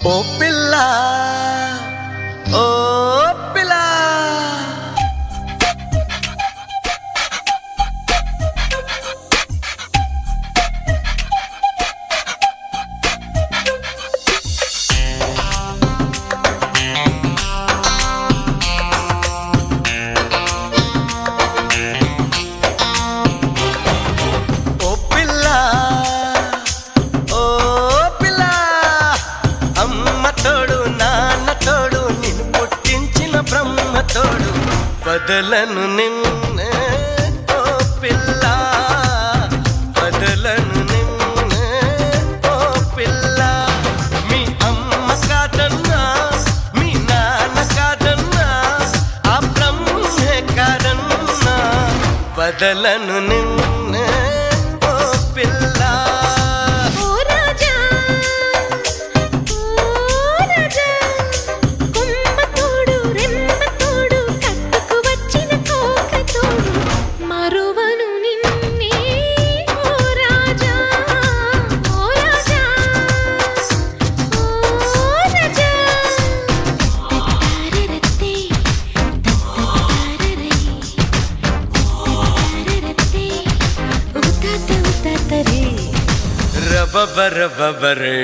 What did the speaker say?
ఓ పిల్ల ఓ పిల్ల బదలను నిన్నే ఓ పిల్ల బదలను నిన్నే ఓ పిల్ల మీ అమ్మ కాదన్నా మీ నాన్న కాదన్నా ఆ బ్రహ్మే కాదన్నా బదలను నిన్నే ఓ పిల్ల రబబరే